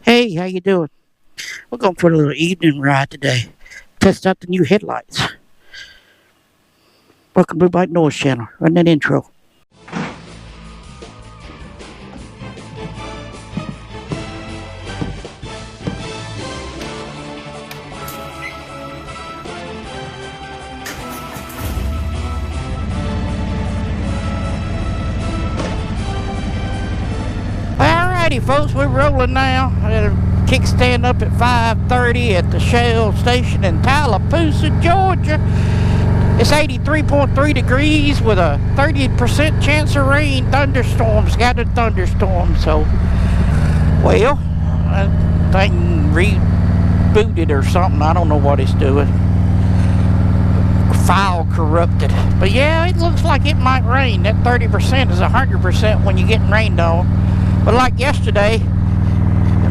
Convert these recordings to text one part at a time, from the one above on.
Hey, how you doing? We're going for a little evening ride today. Test out the new headlights. Welcome to Blue Noise Channel. Run that intro. Alrighty, folks, we're rolling now. Kickstand up at 5:30 at the Shell station in Tallapoosa, Georgia. It's 83.3 degrees with a 30% chance of rain, thunderstorms, scattered thunderstorms. So, well, I think rebooted or something. I don't know what it's doing. File corrupted. But yeah, it looks like it might rain. That 30% is 100% when you're getting rained on. But like yesterday,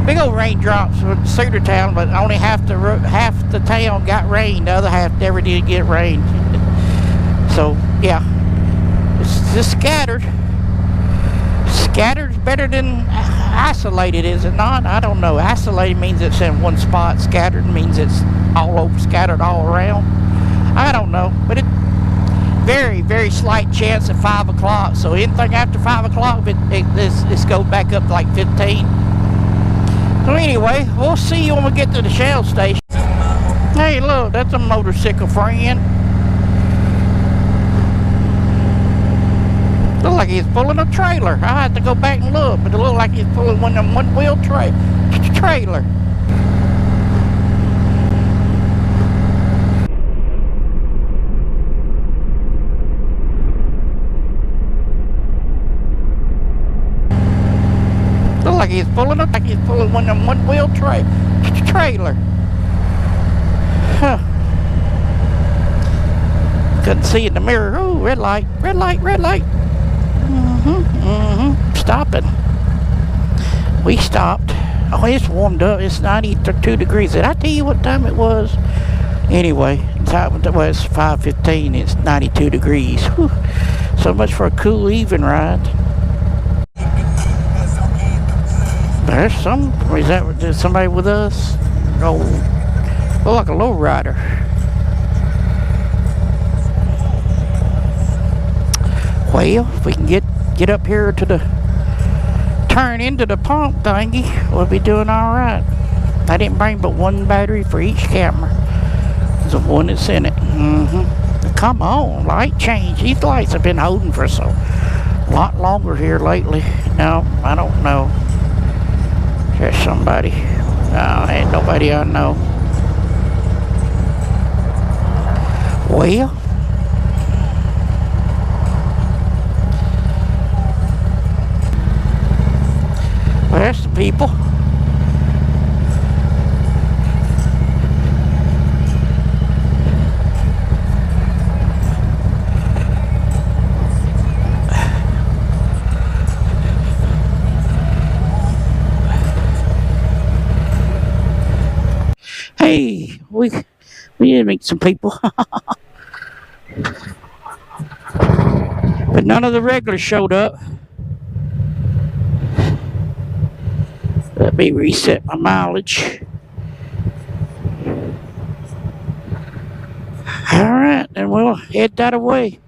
big old raindrops with Cedartown, but only half the town got rain. The other half never did get rain. So yeah, it's just scattered. Scattered's better than isolated, is it not? I don't know. Isolated means it's in one spot. Scattered means it's all over, scattered all around. I don't know, but it very, very slight chance at 5 o'clock. So anything after 5 o'clock, it's go back up to like 15. So anyway, we'll see you when we get to the Shell station. Hey, look, that's a motorcycle friend. Look like he's pulling a trailer. I had to go back and look, but it looked like he's pulling one of them one-wheel trailer. Look like he's pulling one of them one-wheel trailer. Huh. Couldn't see in the mirror. Oh, red light, red light, red light. Stopping. We stopped. Oh, it's warmed up. It's 92 degrees. Did I tell you what time it was? Anyway, the time it was 5:15. It's 92 degrees. Whew. So much for a cool evening ride. There's is somebody with us? Oh, look like a low rider. Well, if we can get up here to the turn into the pump thingy, we'll be doing all right. I didn't bring but one battery for each camera. The one that's in it. Come on, light change. These lights have been holding for a lot longer here lately. No, I don't know. There's somebody. No, ain't nobody I know. Well, there's the people. Hey, we did meet some people. But none of the regulars showed up. Let me reset my mileage. Alright, then we'll head that away.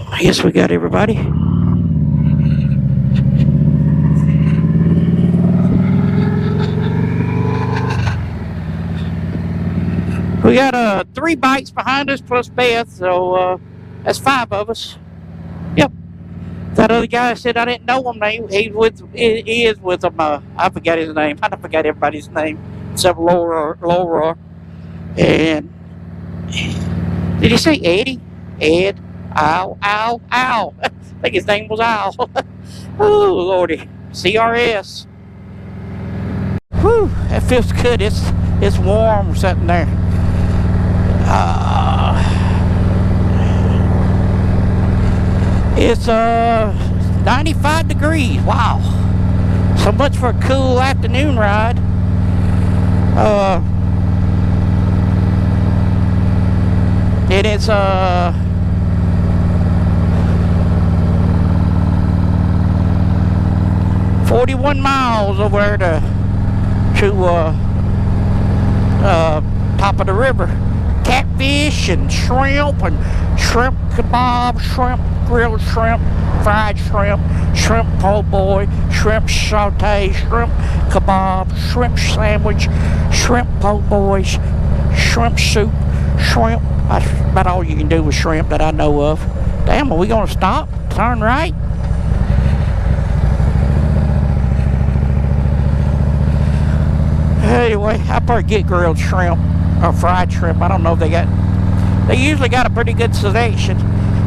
I guess we got everybody. We got 3 bikes behind us plus Beth, so that's 5 of us. Yep. That other guy said I didn't know him. He is with them. I forgot his name. I forgot everybody's name except Laura. And did he say Eddie? Ed? Ow. I think his name was Al. Oh, Lordy. CRS. Whew, that feels good. It's warm sitting there. It's 95 degrees. Wow. So much for a cool afternoon ride. And it's 41 miles over there to top of the river. Catfish and shrimp kebab, shrimp, grilled shrimp, fried shrimp, shrimp po' boy, shrimp saute, shrimp kebab, shrimp sandwich, shrimp po' boys, shrimp soup, shrimp. That's about all you can do with shrimp that I know of. Damn, are we gonna stop? Turn right? Anyway, I probably get grilled shrimp or fried shrimp. I don't know if they usually got a pretty good selection,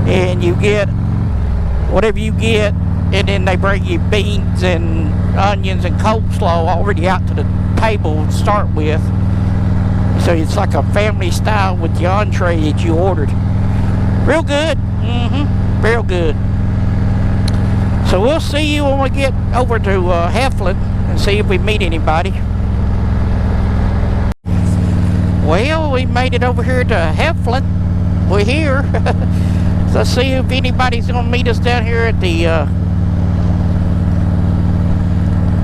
and you get whatever you get, and then they bring you beans and onions and coleslaw already out to the table to start with. So it's like a family style with the entree that you ordered. Real good. Real good. So we'll see you when we get over to Heflin and see if we meet anybody. Well, we made it over here to Heflin. We're here. So let's see if anybody's going to meet us down here at the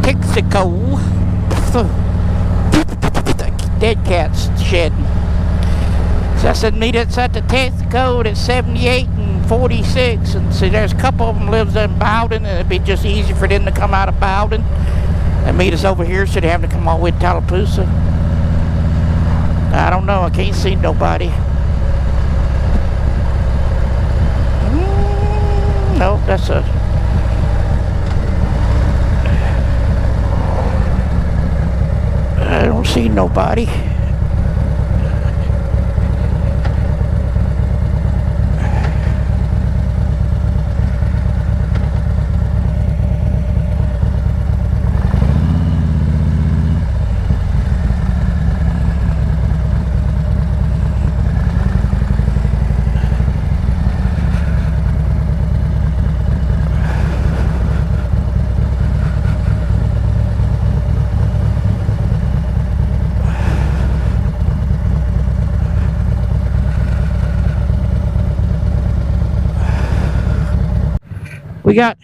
Texaco. Dead cat's shedding. So I said meet us at the Texaco at 78 and 46. And see, there's a couple of them lives in Bowden, and it'd be just easy for them to come out of Bowden and meet us over here so they have to come all the way to Tallapoosa. I don't know. I can't see nobody. No, that's a... I don't see nobody. We got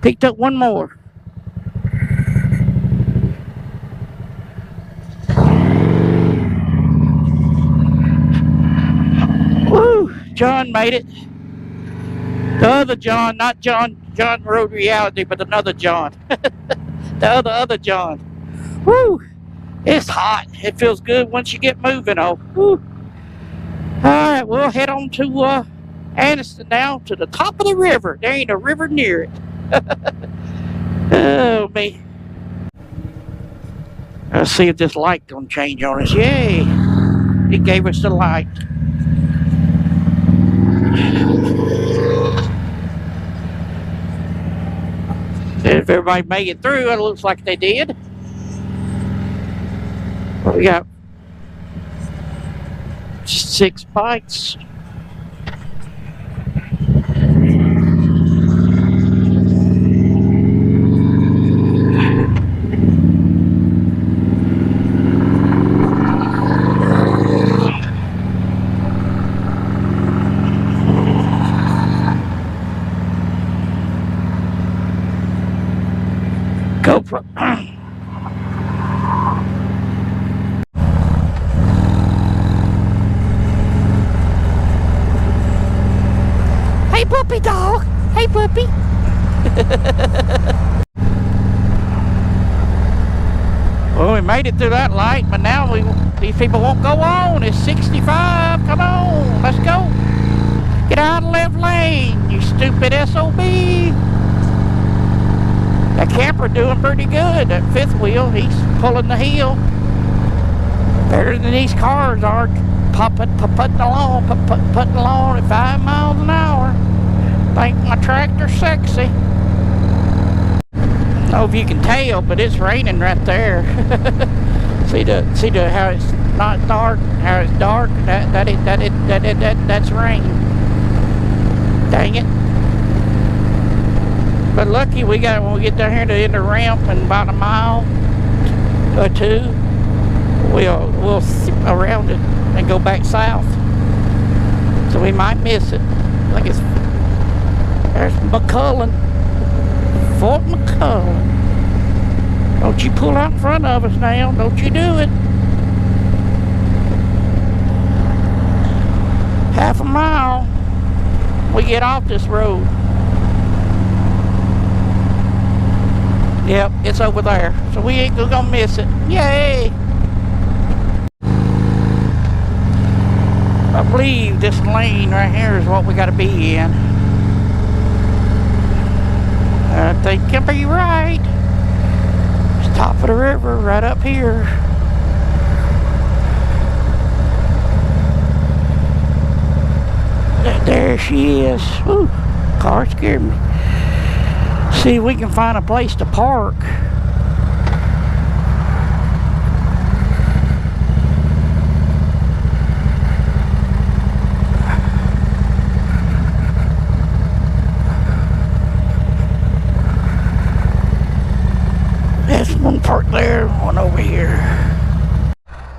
picked up one more. Woo! John made it. The other John, not John Road Reality, but another John. The other John. Woo! It's hot. It feels good once you get moving. Oh, woo! All right, we'll head on to Anniston now, to the top of the river. There ain't a river near it. Oh, me. Let's see if this light gonna change on us. Yay! It gave us the light. If everybody made it through, it looks like they did. Well, we got 6 bites. GoPro. Hey, puppy dog. Hey, puppy. Well, we made it through that light, but now these people won't go on. It's 65. Come on, let's go. Get out of the left lane, you stupid SOB. That camper doing pretty good. That fifth wheel, he's pulling the heel better than these cars are. Putting along at 5 miles an hour. Think my tractor's sexy. I don't know if you can tell, but it's raining right there. see the how it's not dark, how it's dark. That's rain. Dang it. But lucky when we get down here to the end of the ramp in about a mile or two, we'll zip around it and go back south. So we might miss it. I think there's McClellan, Fort McClellan. Don't you pull out in front of us now. Don't you do it. Half a mile, we get off this road. Yep, it's over there. So we ain't gonna miss it. Yay! I believe this lane right here is what we gotta be in. I think I'll be right. It's top of the river right up here. There she is. Ooh, car scared me. See if we can find a place to park. There's one park there, one over here.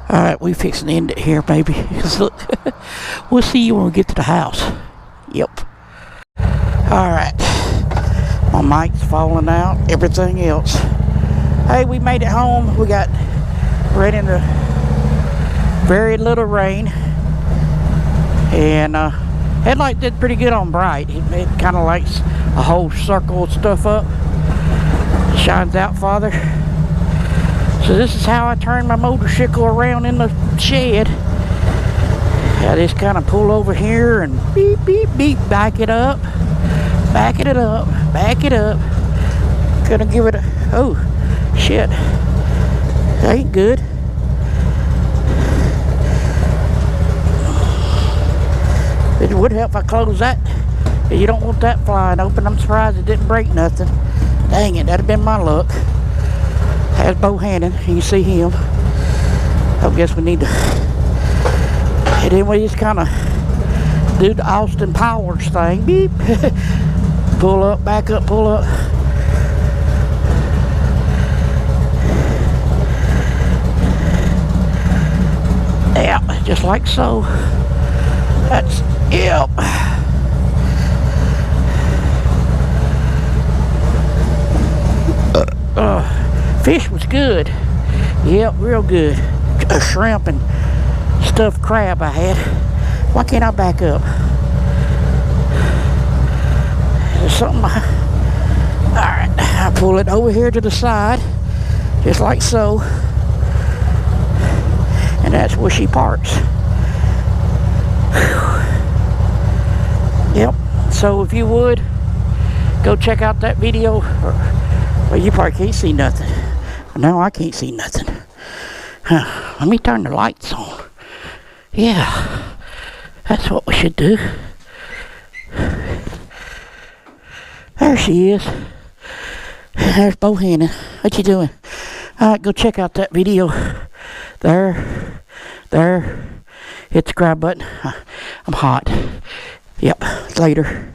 Alright, we fixing to end it here, baby. Because look, we'll see you when we get to the house. Yep. Alright. My mic's falling out, everything else. Hey, we made it home. We got right into very little rain. And headlight did pretty good on bright. It kind of lights a whole circle of stuff up. Shines out farther. So this is how I turn my motorcycle around in the shed. I just kind of pull over here and beep, beep, beep, back it up. Backing it up, back it up. Gonna give it a, oh, shit. That ain't good. It would help if I close that. You don't want that flying open. I'm surprised it didn't break nothing. Dang it, that'd have been my luck. Has Bo Hannon, you can see him. I guess we need to, and then we just kind of do the Austin Powers thing. Beep. Pull up, back up, pull up. Yeah, just like so. That's, yep. Fish was good. Yep, real good. A shrimp and stuffed crab I had. Why can't I back up? There's something. Alright, I pull it over here to the side, just like so. And that's where she parks. Whew. Yep, so if you would, go check out that video. Well, you probably can't see nothing. No, I can't see nothing. Huh. Let me turn the lights on. Yeah, that's what we should do. There she is. There's Bo Hannon. What you doing? Alright, go check out that video. There. Hit the subscribe button. I'm hot. Yep, later.